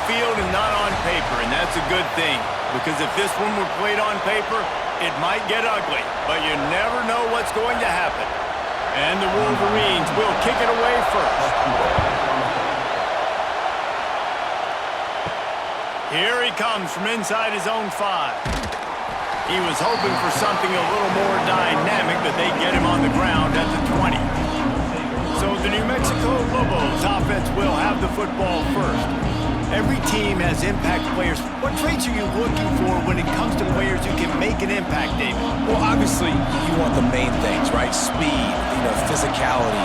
field and not on paper, and that's a good thing. Because if this one were played on paper, it might get ugly, but you never know what's going to happen. And the Wolverines will kick it away first. Here he comes from inside his own 5. He was hoping for something a little more dynamic, but they get him on the ground at the 20. So the New Mexico Lobos offense will have the football first. Every team has impact players. What traits are you looking for when it comes to players who can make an impact, David? Well, obviously, you want the main things, right? Speed, physicality,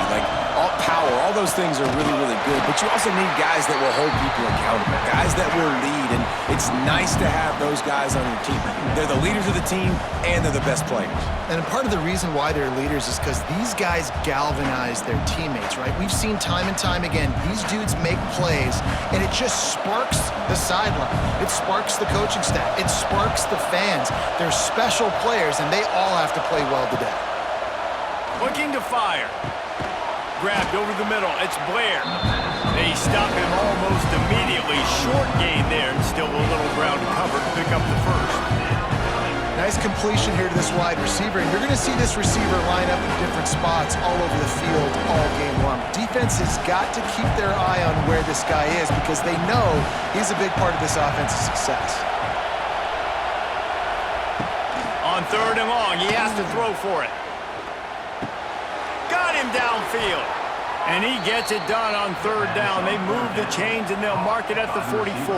all power. All those things are really, really good. But you also need guys that will hold people accountable, guys that will lead. And it's nice to have those guys on your team. They're the leaders of the team, and they're the best players. And part of the reason why they're leaders is because these guys galvanize their teammates, right? We've seen time and time again, these dudes make plays, and it just sparks the sideline. It sparks the coaching staff. It sparks the fans. They're special players, and they all have to play well today. Looking to fire. Grabbed over the middle. It's Blair. They stop him almost immediately. Short gain there, and still a little ground to cover to pick up the first. Nice completion here to this wide receiver, and you're going to see this receiver line up in different spots all over the field all game long. Defense has got to keep their eye on where this guy is because they know he's a big part of this offense's success. On 3rd and long, he has to throw for it. Got him downfield. And he gets it done on 3rd down. They move the chains, and they'll mark it at the 44.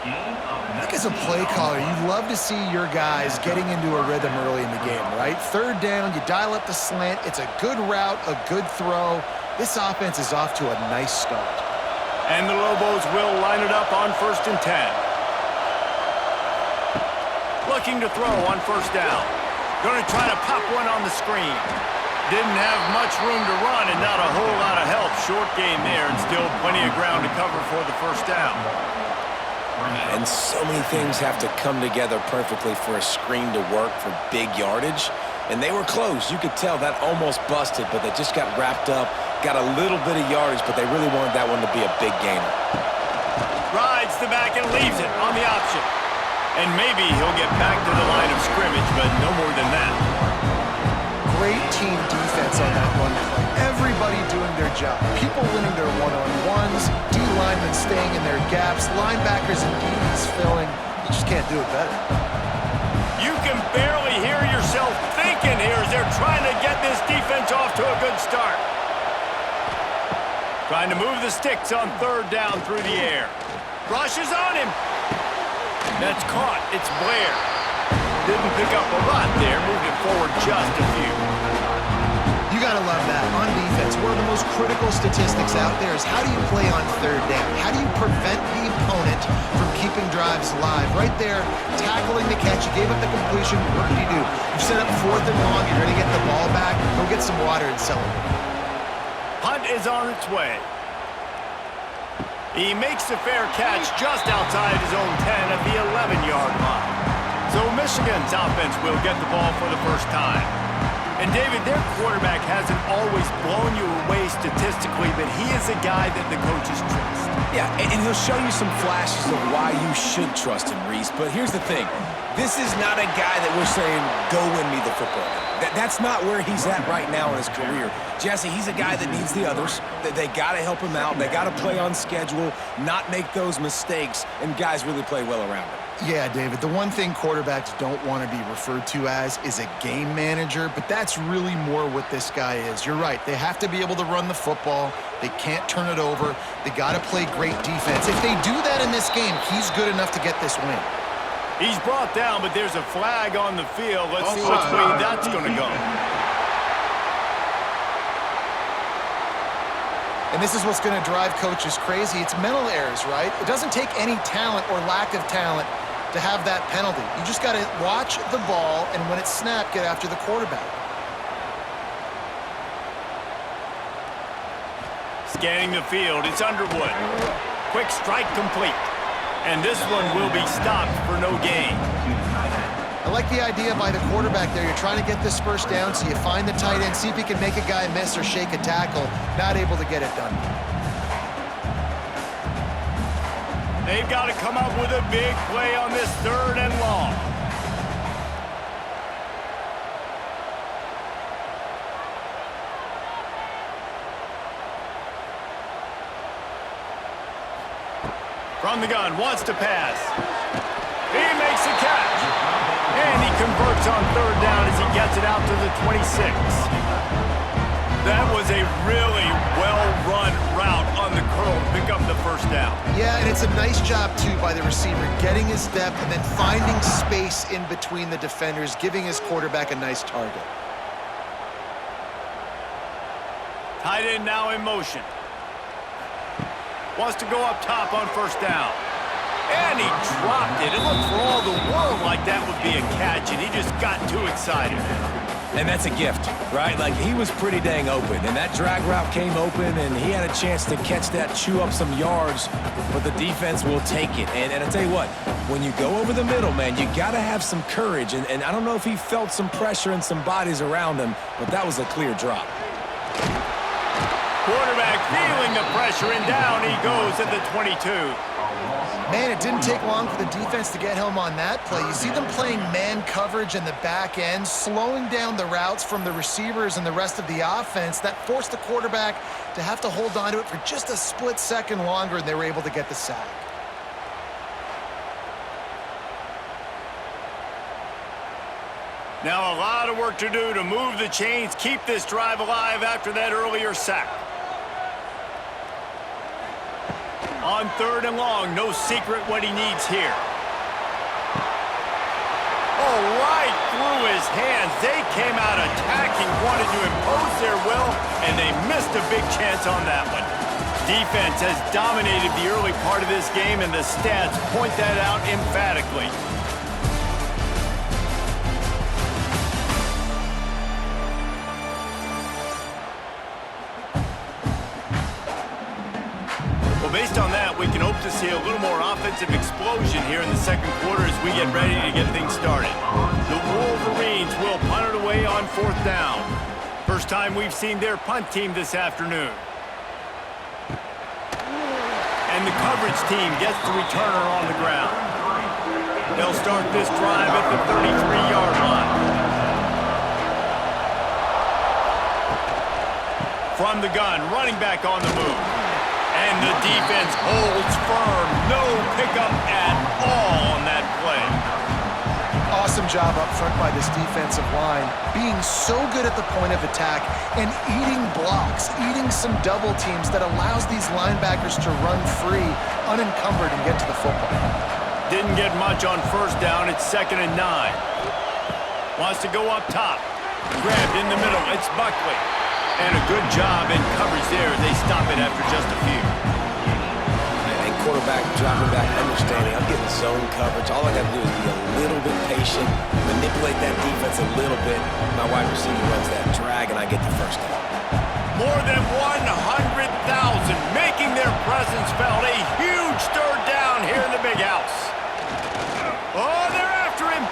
I think as a play caller, you'd love to see your guys getting into a rhythm early in the game, right? 3rd down, you dial up the slant. It's a good route, a good throw. This offense is off to a nice start. And the Lobos will line it up on 1st and 10. Looking to throw on 1st down. Going to try to pop one on the screen. Didn't have much room to run and not a whole lot of help. Short gain there and still plenty of ground to cover for the 1st down. And so many things have to come together perfectly for a screen to work for big yardage. And they were close. You could tell that almost busted, but they just got wrapped up, got a little bit of yardage, but they really wanted that one to be a big gainer. Rides the back and leaves it on the option. And maybe he'll get back to the line of scrimmage, but no more than that. Great team defense on that one play. Everybody doing their job. People winning their one-on-ones, D-linemen staying in their gaps, linebackers and DBs filling. You just can't do it better. You can barely hear yourself thinking here as they're trying to get this defense off to a good start. Trying to move the sticks on 3rd down through the air. Rushes on him. That's caught. It's Blair. Didn't pick up a lot there. Moved it forward just a few. You got to love that. On defense, one of the most critical statistics out there is how do you play on 3rd down? How do you prevent the opponent from keeping drives alive? Right there, tackling the catch. You gave up the completion. What did you do? You set up 4th and long. You're going to get the ball back. Go get some water and celebrate. Hunt is on its way. He makes a fair catch just outside his own 10 at the 11-yard line. So Michigan's offense will get the ball for the first time. And David, their quarterback hasn't always blown you away statistically, but he is a guy that the coaches trust. Yeah, and he'll show you some flashes of why you should trust him, Reese. But here's the thing. This is not a guy that we're saying, go win me the football game. That's not where he's at right now in his career. Jesse, he's a guy that needs the others. They got to help him out. They got to play on schedule, not make those mistakes, and guys really play well around him. Yeah, David, the one thing quarterbacks don't want to be referred to as is a game manager, but that's really more what this guy is. You're right. They have to be able to run the football. They can't turn it over. They got to play great defense. If they do that in this game, he's good enough to get this win. He's brought down, but there's a flag on the field. Let's see which way that's going to go. And this is what's going to drive coaches crazy. It's mental errors, right? It doesn't take any talent or lack of talent to have that penalty. You just got to watch the ball, and when it's snapped, get after the quarterback. Scanning the field, it's Underwood. Quick strike complete. And this one will be stopped for no gain. I like the idea by the quarterback there. You're trying to get this first down, so you find the tight end, see if he can make a guy miss or shake a tackle. Not able to get it done. They've got to come up with a big play on this 3rd and long. From the gun, wants to pass. He makes a catch. And he converts on 3rd down as he gets it out to the 26. That was a really well-run route on the curl to pick up the 1st down. Yeah, and it's a nice job, too, by the receiver, getting his depth and then finding space in between the defenders, giving his quarterback a nice target. Tight end now in motion. Wants to go up top on 1st down. And he dropped it. It looked for all the world like that would be a catch, and he just got too excited. And that's a gift, right? Like, he was pretty dang open, and that drag route came open, and he had a chance to catch that, chew up some yards, but the defense will take it. And I tell you what, when you go over the middle, man, you got to have some courage, and I don't know if he felt some pressure and some bodies around him, but that was a clear drop. Quarterback feeling the pressure, and down he goes at the 22. Man, it didn't take long for the defense to get home on that play. You see them playing man coverage in the back end, slowing down the routes from the receivers and the rest of the offense. That forced the quarterback to have to hold on to it for just a split second longer, and they were able to get the sack. Now a lot of work to do to move the chains, keep this drive alive after that earlier sack. On 3rd and long, no secret what he needs here. Oh, right through his hands. They came out attacking, wanted to impose their will, and they missed a big chance on that one. Defense has dominated the early part of this game, and the stats point that out emphatically. Well, based on that, we can hope to see a little more offensive explosion here in the 2nd quarter as we get ready to get things started. The Wolverines will punt it away on 4th down. First time we've seen their punt team this afternoon. And the coverage team gets the returner on the ground. They'll start this drive at the 33-yard line. From the gun, running back on the move. And the defense holds firm. No pickup at all on that play. Awesome job up front by this defensive line, being so good at the point of attack and eating blocks, eating some double teams that allows these linebackers to run free, unencumbered, and get to the football. Didn't get much on 1st down. It's 2nd and 9. Wants to go up top. Grabbed in the middle. It's Buckley. And a good job in coverage there. They stop it after just a few. And quarterback dropping back, understanding, I'm getting zone coverage. All I got to do is be a little bit patient, manipulate that defense a little bit. My wide receiver runs that drag, and I get the 1st down. More than 100,000 making their presence felt. A huge 3rd down here in the big house. Oh, they're after him.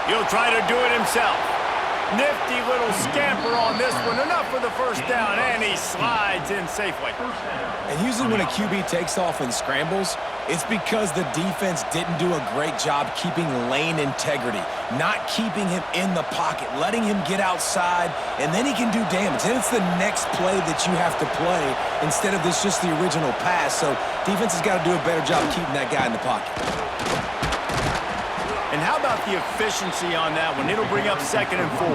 He'll try to do it himself. Nifty little scamper on this one. Enough for the 1st down, and he slides in safely. And usually when a QB takes off and scrambles, it's because the defense didn't do a great job keeping lane integrity, not keeping him in the pocket, letting him get outside, and then he can do damage. Then it's the next play that you have to play instead of this just the original pass. So defense has got to do a better job keeping that guy in the pocket. And how about the efficiency on that one? It'll bring up 2nd and 4.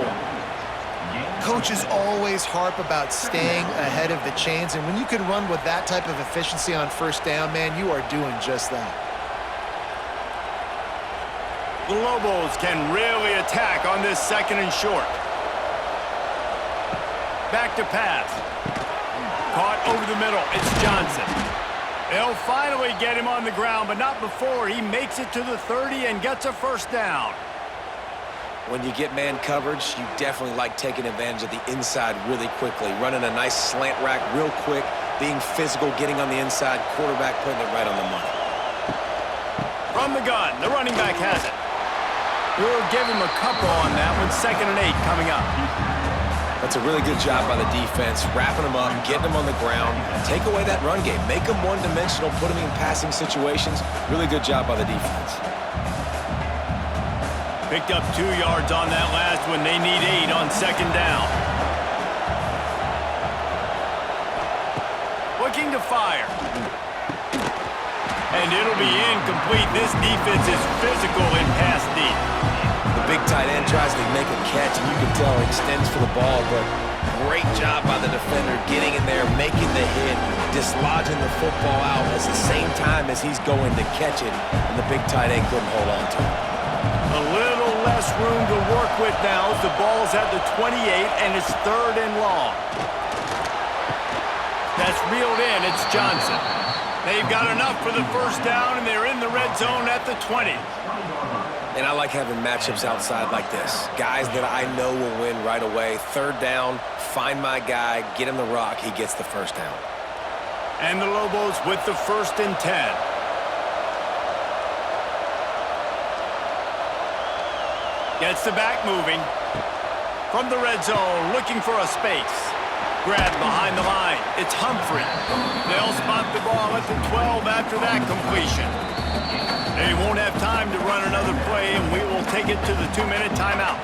Coaches always harp about staying ahead of the chains, and when you can run with that type of efficiency on 1st down, man, you are doing just that. The Lobos can really attack on this 2nd and short. Back to pass. Caught over the middle. It's Johnson. They'll finally get him on the ground, but not before he makes it to the 30 and gets a 1st down. When you get man coverage, you definitely like taking advantage of the inside really quickly, running a nice slant rack real quick, being physical, getting on the inside, quarterback putting it right on the money. From the gun, the running back has it. We'll give him a couple on that one. 2nd and 8 coming up. That's a really good job by the defense, wrapping them up, getting them on the ground, take away that run game, make them one-dimensional, put them in passing situations. Really good job by the defense. Picked up 2 yards on that last one. They need 8 on second down. Looking to fire. And it'll be incomplete. This defense is physical in pass deep. The big tight end tries to make a catch, and you can tell he extends for the ball, but great job by the defender getting in there, making the hit, dislodging the football out at the same time as he's going to catch it, and the big tight end couldn't hold on to it. A little less room to work with now as the ball's at the 28, and it's 3rd and long. That's reeled in. It's Johnson. They've got enough for the first down, and they're in the red zone at the 20. And I like having matchups outside like this. Guys that I know will win right away. 3rd down, find my guy, get him the rock, he gets the first down. And the Lobos with the 1st and 10. Gets the back moving. From the red zone, looking for a space. Grabbed behind the line. It's Humphrey. They'll spot the ball at the 12 after that completion. They won't have time to run another play, and we will take it to the 2-minute timeout.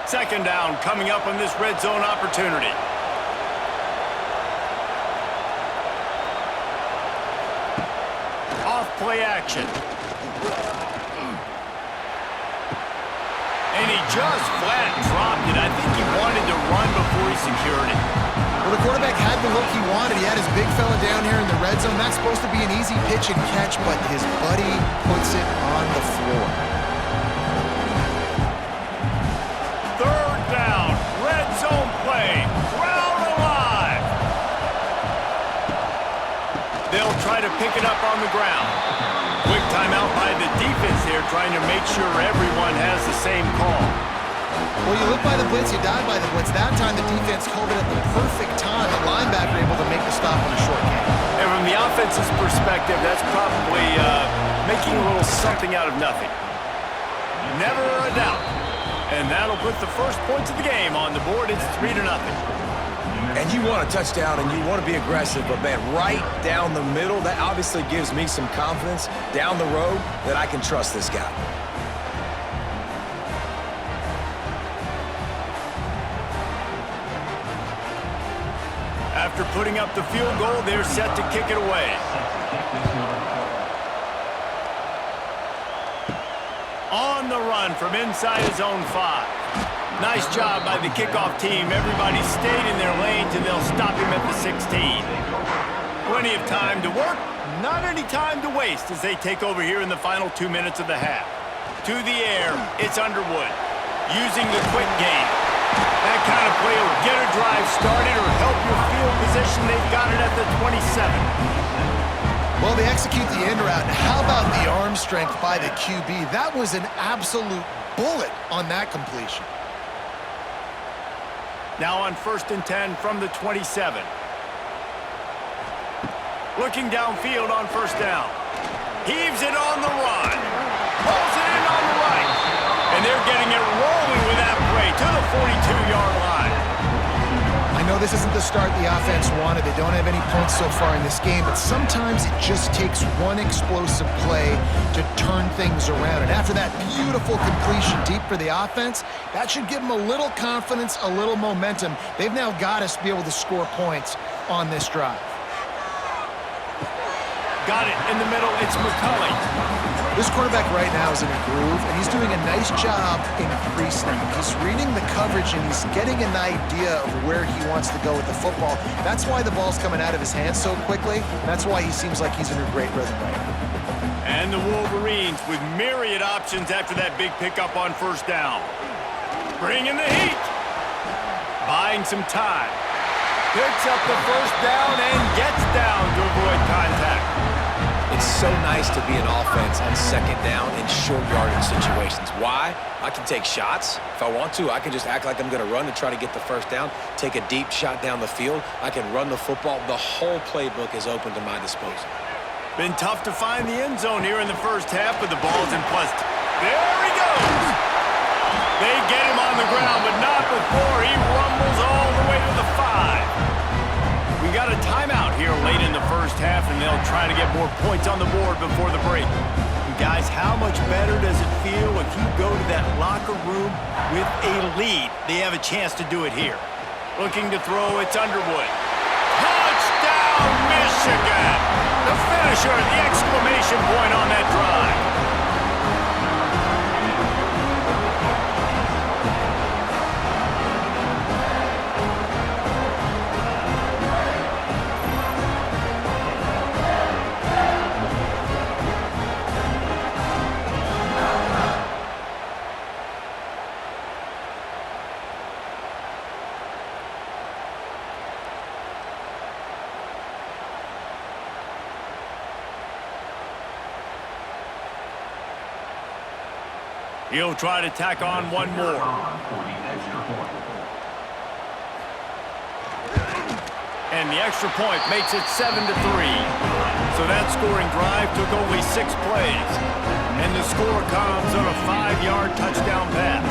Second down coming up on this red zone opportunity. Off play action. And he just flat dropped it. I think he wanted to run before he secured it. Well, the quarterback had the look he wanted. He had his big fella down here in the red zone. That's supposed to be an easy pitch and catch, but his buddy puts it on the floor. 3rd down, red zone play, crowd alive. They'll try to pick it up on the ground. Quick timeout by the defense here, trying to make sure everyone has the same call. Well, you live by the blitz, you die by the blitz. That time the defense called it at the perfect time. The linebacker able to make the stop on a short game. And from the offense's perspective, that's probably making a little something out of nothing. Never a doubt. And that'll put the first points of the game on the board. It's 3-0. And you want a touchdown and you want to be aggressive, but man, right down the middle, that obviously gives me some confidence down the road that I can trust this guy. After putting up the field goal, they're set to kick it away. On the run from inside his own 5. Nice job by the kickoff team. Everybody stayed in their lanes, and they'll stop him at the 16. Plenty of time to work, not any time to waste as they take over here in the final 2 minutes of the half. To the air, it's Underwood. Using the quick game. That kind of play will get a drive started or help your field position. They've got it at the 27. Well, they execute the end route. How about the arm strength by the QB? That was an absolute bullet on that completion. Now on 1st and 10 from the 27. Looking downfield on 1st down. Heaves it on the run. Pulls it in on the right. And they're getting it rolling with that play to the 42-yard line. I know this isn't the start the offense wanted. They don't have any points so far in this game, but sometimes it just takes one explosive play to turn things around. And after that beautiful completion deep for the offense, that should give them a little confidence, a little momentum. They've now got us to be able to score points on this drive. Got it in the middle. It's McCulley. This quarterback right now is in a groove, and he's doing a nice job in pre-snap. He's reading the coverage, and he's getting an idea of where he wants to go with the football. That's why the ball's coming out of his hands so quickly. That's why he seems like he's in a great rhythm right now. And the Wolverines with myriad options after that big pickup on 1st down. Bringing the heat. Buying some time. Picks up the 1st down and gets down to avoid contact. It's so nice to be an offense on 2nd down in short yardage situations. Why? I can take shots. If I want to, I can just act like I'm going to run to try to get the 1st down, take a deep shot down the field. I can run the football. The whole playbook is open to my disposal. Been tough to find the end zone here in the first half, but the ball's in plus. There he goes! They get him on the ground, but not before he rumbles all the way to the 5. We got a timeout here late in the first half, and they'll try to get more points on the board before the break. And guys, how much better does it feel if you go to that locker room with a lead? They have a chance to do it here. Looking to throw, it's Underwood. Touchdown, Michigan! The finisher, the exclamation point on that drive. He'll try to tack on one more. And the extra point makes it 7-3. So that scoring drive took only 6 plays. And the score comes on a 5-yard touchdown pass.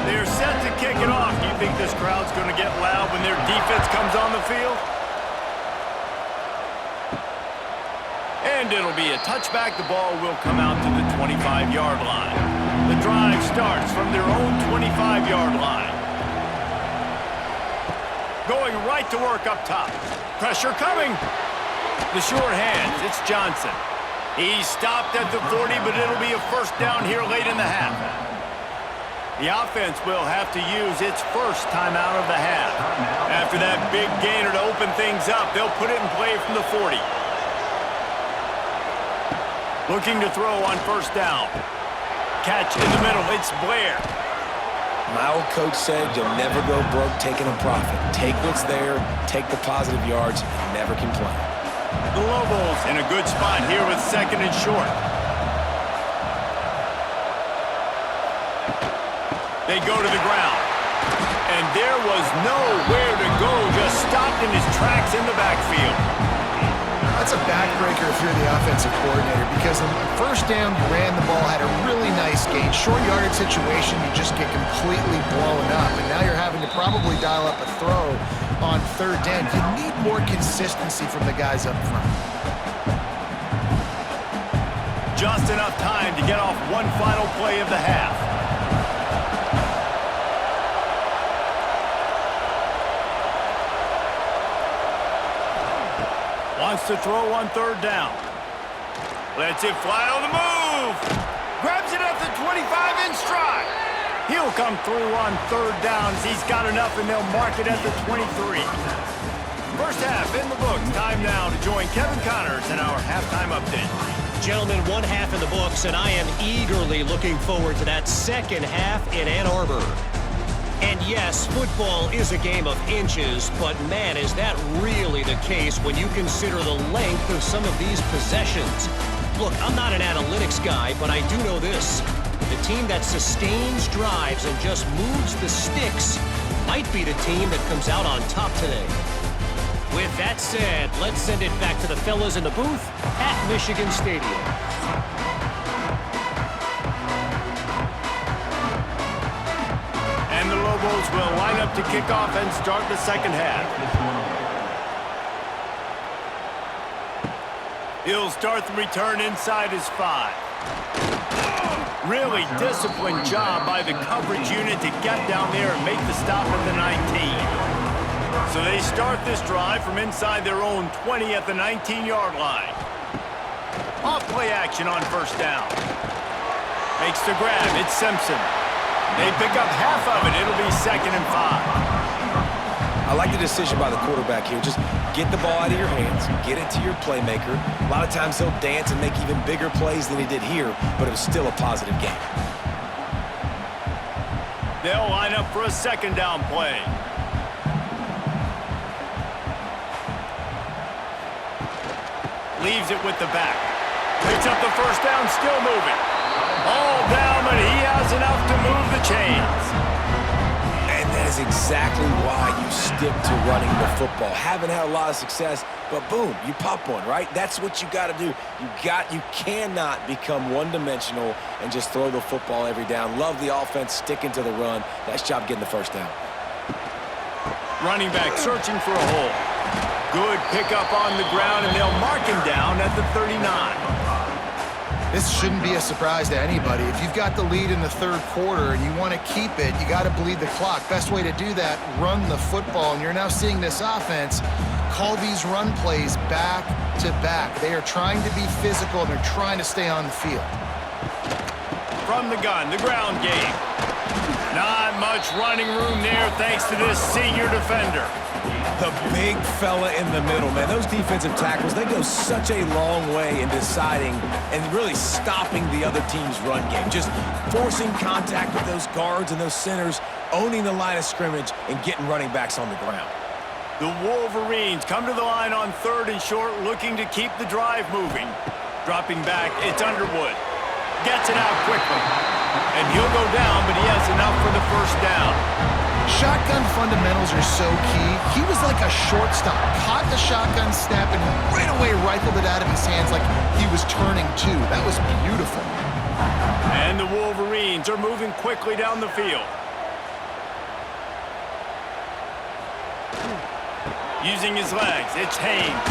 They're set to kick it off. Do you think this crowd's going to get loud when their defense comes on the field? And it'll be a touchback. The ball will come out to the 25-yard line. The drive starts from their own 25-yard line. Going right to work up top. Pressure coming. The short hands. It's Johnson. He stopped at the 40, but it'll be a first down here late in the half. The offense will have to use its first timeout of the half. After that big gainer to open things up, they'll put it in play from the 40. Looking to throw on first down. Catch in the middle. It's Blair. My old coach said you'll never go broke taking a profit. Take what's there, take the positive yards, and never complain. The Lobos in a good spot here with second and short. They go to the ground. And there was nowhere to go. Just stopped in his tracks in the backfield. That's a backbreaker if you're the offensive coordinator, because on first down, you ran the ball, had a really nice gain. Short yardage situation, you just get completely blown up, and now you're having to probably dial up a throw on third down. You need more consistency from the guys up front. Just enough time to get off one final play of the half. Wants to throw on third down. Lets it fly on the move. Grabs it at the 25 in stride. He'll come through on third down as he's got enough, and they'll mark it at the 23. First half in the books. Time now to join Kevin Connors in our halftime update. Gentlemen, one half in the books, and I am eagerly looking forward to that second half in Ann Arbor. And yes, football is a game of inches, but man, is that really the case when you consider the length of some of these possessions. Look, I'm not an analytics guy, but I do know this. The team that sustains drives and just moves the sticks might be the team that comes out on top today. With that said, let's send it back to the fellas in the booth at Michigan Stadium. And the Lobos will line up to kick off and start the second half. He'll start the return inside his 5. Really disciplined job by the coverage unit to get down there and make the stop at the 19. So they start this drive from inside their own 20 at the 19-yard line. Off play action on first down. Makes the grab. It's Simpson. They pick up half of it. It'll be 2nd and 5. I like the decision by the quarterback here. Just get the ball out of your hands, get it to your playmaker. A lot of times he'll dance and make even bigger plays than he did here, but it was still a positive game. They'll line up for a second down play. Leaves it with the back. Picks up the first down, still moving. All down, but he has enough to move the chains. And then is exactly why you stick to running the football. Haven't had a lot of success, but boom, you pop one, right? That's what you got to do. You cannot become one-dimensional and just throw the football every down. Love the offense, sticking to the run. Nice job getting the first down. Running back searching for a hole. Good pickup on the ground, and they'll mark him down at the 39. This shouldn't be a surprise to anybody. If you've got the lead in the third quarter and you want to keep it, you got to bleed the clock. Best way to do that, run the football. And you're now seeing this offense call these run plays back to back. They are trying to be physical, and they're trying to stay on the field. From the gun, the ground game. Not much running room there thanks to this senior defender. The big fella in the middle, man. Those defensive tackles, they go such a long way in deciding and really stopping the other team's run game. Just forcing contact with those guards and those centers, owning the line of scrimmage, and getting running backs on the ground. The Wolverines come to the line on 3rd and short, looking to keep the drive moving. Dropping back, it's Underwood. Gets it out quickly. And he'll go down, but he has enough for the first down. Shotgun fundamentals are so key. He was like a shortstop, caught the shotgun snap and right away rifled it out of his hands like he was turning two. That was beautiful. And the Wolverines are moving quickly down the field. Using his legs, it's Haynes.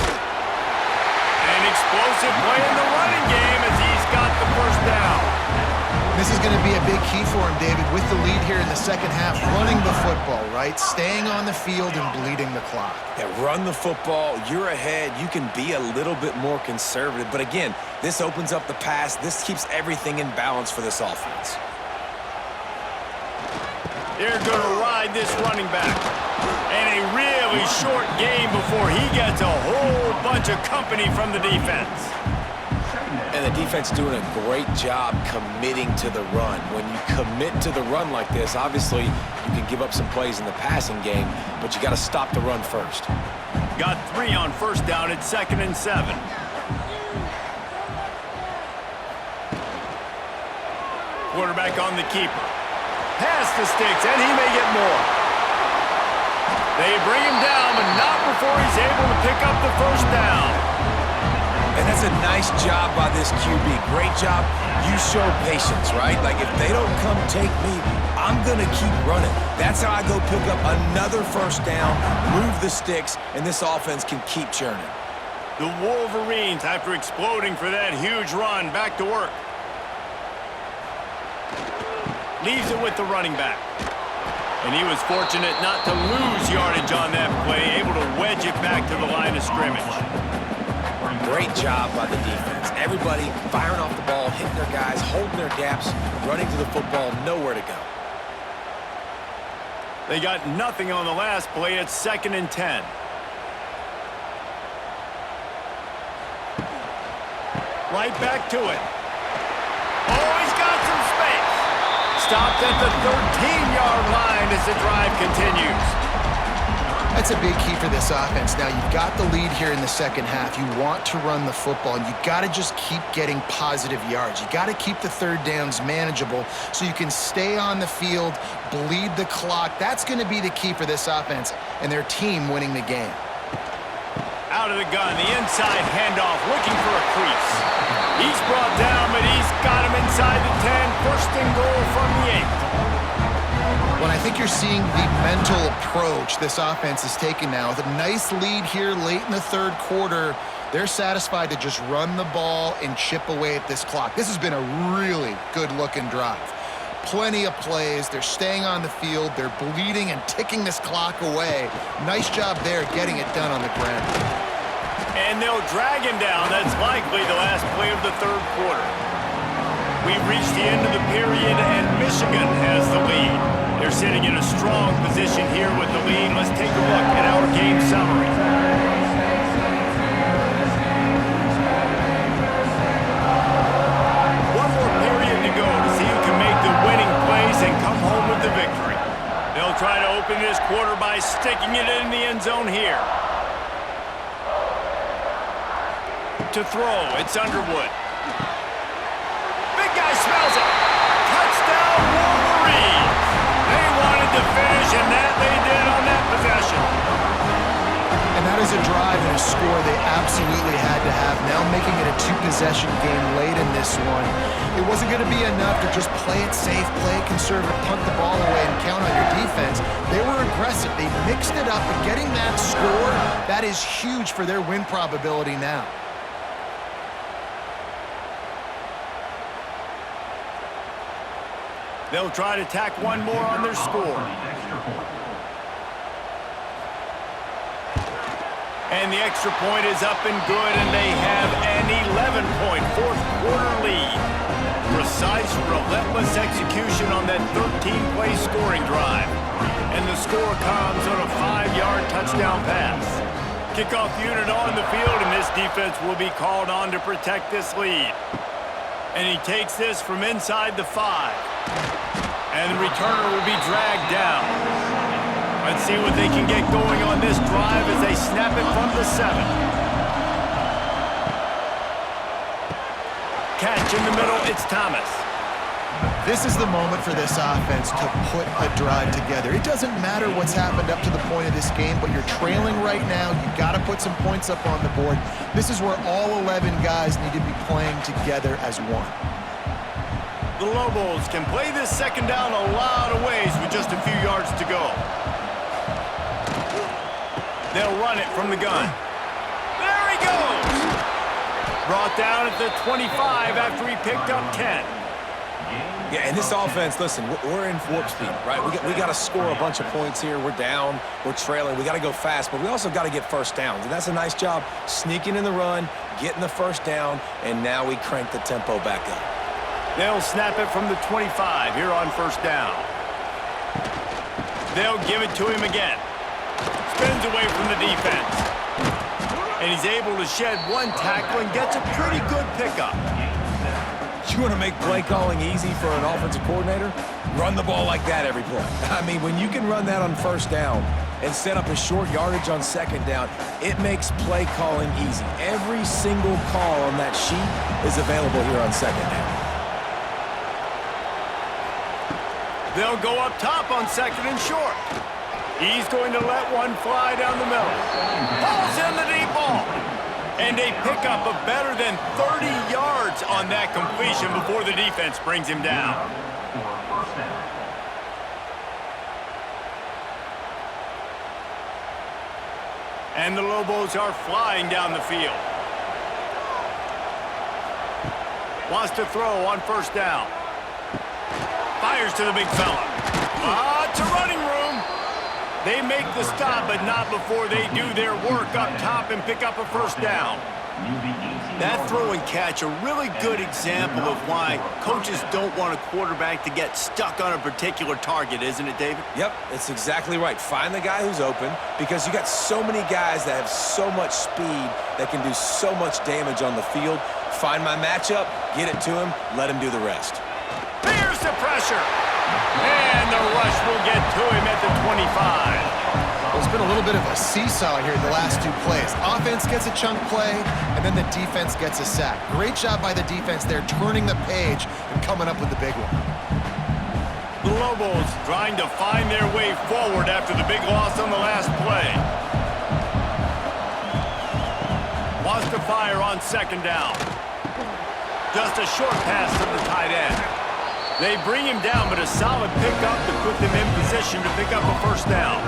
An explosive play in the running game as he's got the first down. This is going to be a big key for him, David, with the lead here in the second half, running the football, right? Staying on the field and bleeding the clock. Yeah, run the football. You're ahead. You can be a little bit more conservative. But again, this opens up the pass. This keeps everything in balance for this offense. They're going to ride this running back. And a really short game before he gets a whole bunch of company from the defense. And the defense doing a great job committing to the run. When you commit to the run like this, obviously you can give up some plays in the passing game, but you got to stop the run first. Got 3 on first down at 2nd and 7. Quarterback on the keeper. Pass the sticks, and he may get more. They bring him down, but not before he's able to pick up the first down. And that's a nice job by this QB. Great job. You show patience, right? Like, if they don't come take me, I'm going to keep running. That's how I go pick up another first down, move the sticks, and this offense can keep churning. The Wolverines, after exploding for that huge run, back to work. Leaves it with the running back. And he was fortunate not to lose yardage on that play, able to wedge it back to the line of scrimmage. Great job by the defense. Everybody firing off the ball, hitting their guys, holding their gaps, running to the football, nowhere to go. They got nothing on the last play at 2nd and 10. Right back to it. Oh, he's got some space. Stopped at the 13-yard line as the drive continues. That's a big key for this offense. Now, you've got the lead here in the second half. You want to run the football, and you got to just keep getting positive yards. You got to keep the third downs manageable so you can stay on the field, bleed the clock. That's going to be the key for this offense and their team winning the game. Out of the gun, the inside handoff, looking for a crease. He's brought down, but he's got him inside the 10. First and goal from the 8. Well, I think you're seeing the mental approach this offense is taking now. With a nice lead here late in the third quarter, they're satisfied to just run the ball and chip away at this clock. This has been a really good-looking drive. Plenty of plays. They're staying on the field. They're bleeding and ticking this clock away. Nice job there getting it done on the ground. And they'll drag him down. That's likely the last play of the third quarter. We've reached the end of the period, and Michigan has the lead. They're sitting in a strong position here with the lead. Let's take a look at our game summary. One more period to go to see who can make the winning plays and come home with the victory. They'll try to open this quarter by sticking it in the end zone here. To throw, it's Underwood. Big guy smells it. Touchdown, Wolverines. They wanted to finish, and that was a drive and a score they absolutely had to have. Now making it a two-possession game late in this one. It wasn't going to be enough to just play it safe, play it conservative, punt the ball away, and count on your defense. They were aggressive. They mixed it up, and getting that score, that is huge for their win probability now. They'll try to tack one more on their score. And the extra point is up and good, and they have an 11-point fourth-quarter lead. Precise, relentless execution on that 13-play scoring drive. And the score comes on a 5-yard touchdown pass. Kickoff unit on the field, and this defense will be called on to protect this lead. And he takes this from inside the 5. And the returner will be dragged down. Let's see what they can get going on this drive as they snap it from the 7. Catch in the middle, it's Thomas. This is the moment for this offense to put a drive together. It doesn't matter what's happened up to the point of this game, but you're trailing right now. You've got to put some points up on the board. This is where all 11 guys need to be playing together as one. The Lobos can play this second down a lot of ways with just a few yards to go. They'll run it from the gun. There he goes! Brought down at the 25 after he picked up 10. Yeah, and this offense, listen, we're in warp speed, right? We got to score a bunch of points here. We're down, we're trailing. We got to go fast, but we also got to get first downs. And that's a nice job sneaking in the run, getting the first down, and now we crank the tempo back up. They'll snap it from the 25 here on first down. They'll give it to him again. Spins away from the defense. And he's able to shed one tackle and gets a pretty good pickup. You want to make play calling easy for an offensive coordinator? Run the ball like that every play. I mean, when you can run that on first down and set up a short yardage on second down, it makes play calling easy. Every single call on that sheet is available here on second down. They'll go up top on second and short. He's going to let one fly down the middle. Ball's in the deep ball. And a pickup of better than 30 yards on that completion before the defense brings him down. And the Lobos are flying down the field. Wants to throw on first down. Fires to the big fella. It's a running room. They make the stop, but not before they do their work up top and pick up a first down. That throw and catch, a really good example of why coaches don't want a quarterback to get stuck on a particular target, isn't it, David? Yep, it's exactly right. Find the guy who's open, because you got so many guys that have so much speed that can do so much damage on the field. Find my matchup, get it to him, let him do the rest. Here's the pressure. And the rush will get to him at the 25. There's been a little bit of a seesaw here the last two plays. Offense gets a chunk play, and then the defense gets a sack. Great job by the defense there, turning the page and coming up with the big one. The Lobos trying to find their way forward after the big loss on the last play. Wants to fire on second down. Just a short pass to the tight end. They bring him down, but a solid pickup to put them in position to pick up a first down.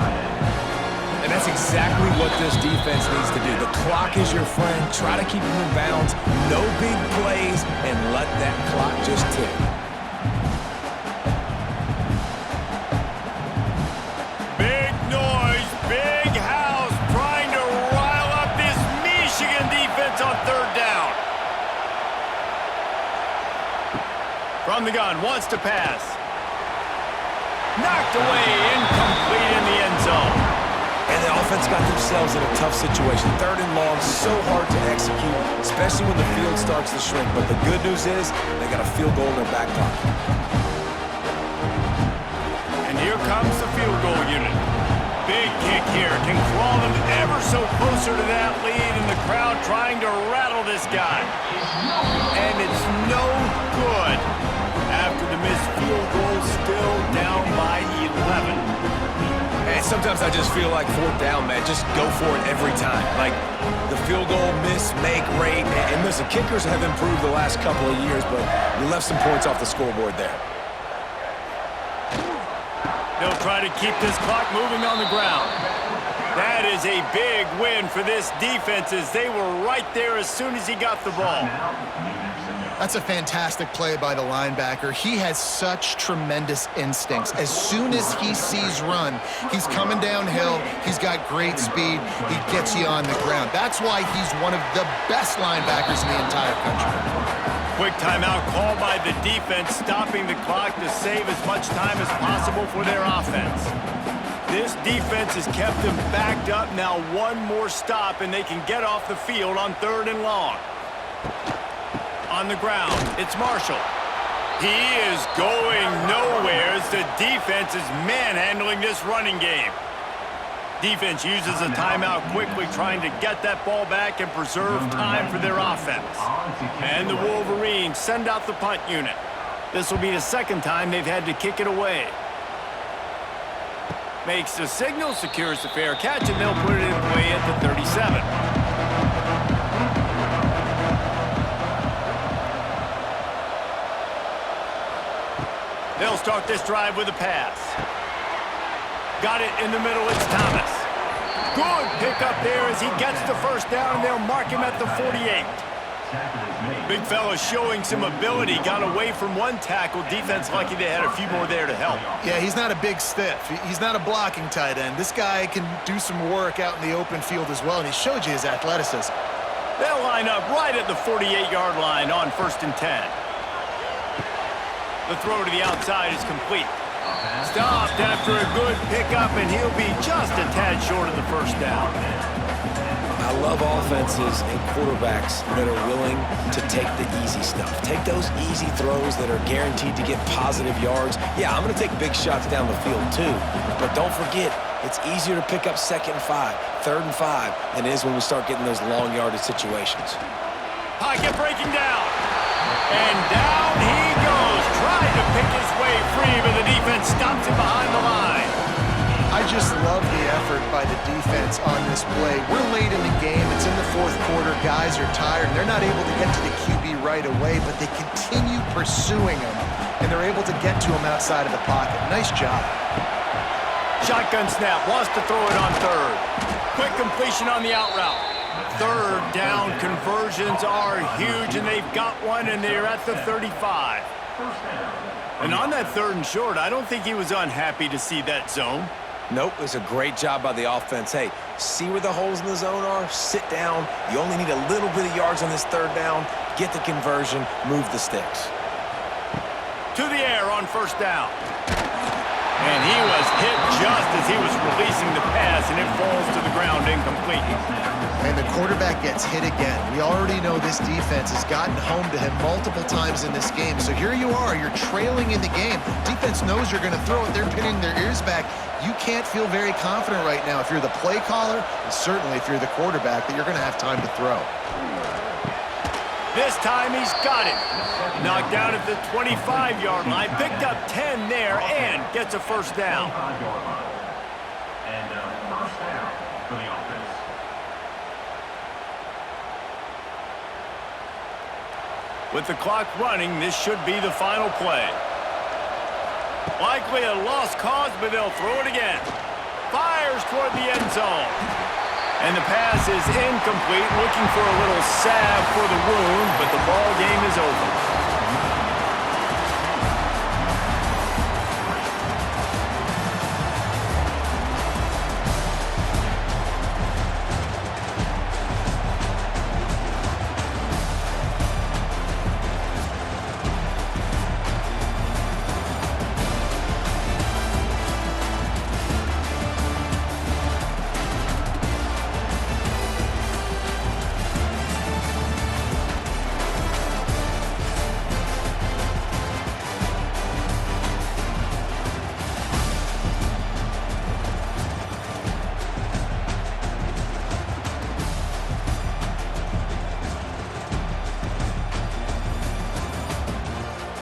And that's exactly what this defense needs to do. The clock is your friend. Try to keep him in bounds. No big plays, and let that clock just tick. Big noise, big house, trying to rile up this Michigan defense on third down. From the gun, wants to pass. Knocked away, incomplete in the end zone. And the offense got themselves in a tough situation. Third and long, so hard to execute, especially when the field starts to shrink. But the good news is they got a field goal in their back pocket. And here comes the field goal unit. Big kick here. Can crawl them ever so closer to that lead, and the crowd trying to rattle this guy. And it's no good. After the missed field goal, still down by 11. And it's sometimes I just feel like fourth down, man, just go for it every time. Like the field goal, miss, make, rate. And listen, kickers have improved the last couple of years, but we left some points off the scoreboard there. They'll try to keep this clock moving on the ground. That is a big win for this defense as they were right there as soon as he got the ball. That's a fantastic play by the linebacker. He has such tremendous instincts. As soon as he sees run, he's coming downhill. He's got great speed. He gets you on the ground. That's why he's one of the best linebackers in the entire country. Quick timeout called by the defense, stopping the clock to save as much time as possible for their offense. This defense has kept them backed up. Now one more stop, and they can get off the field on 3rd and long. On the ground, it's Marshall. He is going nowhere as the defense is manhandling this running game. Defense uses a timeout quickly, trying to get that ball back and preserve time for their offense. And the Wolverines send out the punt unit. This will be the second time they've had to kick it away. Makes the signal, secures the fair catch, and they'll put it in play at the 37. They'll start this drive with a pass. Got it in the middle, it's Thomas. Good pickup there as he gets the first down, and they'll mark him at the 48. Big fella showing some ability. Got away from one tackle. Defense lucky they had a few more there to help. Yeah, he's not a big stiff. He's not a blocking tight end. This guy can do some work out in the open field as well, and he showed you his athleticism. They'll line up right at the 48-yard line on 1st and 10. The throw to the outside is complete. Stopped after a good pickup, and he'll be just a tad short of the first down. I love offenses and quarterbacks that are willing to take the easy stuff. Take those easy throws that are guaranteed to get positive yards. Yeah, I'm going to take big shots down the field too, but don't forget, it's easier to pick up 2nd and 5, 3rd and 5 than it is when we start getting those long yardage situations. Pocket breaking down. And down he goes, trying to pick his way free, but the defense stops him behind the line. I just love the effort by the defense on this play. We're late in the game. It's in the 4th quarter. Guys are tired. They're not able to get to the QB right away, but they continue pursuing him, and they're able to get to him outside of the pocket. Nice job. Shotgun snap, wants to throw it on 3rd. Quick completion on the out route. 3rd down conversions are huge, and they've got one, and they're at the 35. And on that 3rd and short, I don't think he was unhappy to see that zone. Nope, it's a great job by the offense. Hey, see where the holes in the zone are? Sit down. You only need a little bit of yards on this 3rd down. Get the conversion, move the sticks. To the air on 1st down. And he was hit just as he was releasing the pass, and it falls to the ground incomplete. And the quarterback gets hit again. We already know this defense has gotten home to him multiple times in this game. So here you are, you're trailing in the game. Defense knows you're going to throw it. They're pinning their ears back. You can't feel very confident right now if you're the play caller, and certainly if you're the quarterback, that you're going to have time to throw. This time he's got it. Knocked down at the 25-yard line. Picked up 10 there and gets a 1st down. With the clock running, this should be the final play. Likely a lost cause, but they'll throw it again. Fires toward the end zone. And the pass is incomplete, looking for a little salve for the wound, but the ball game is over.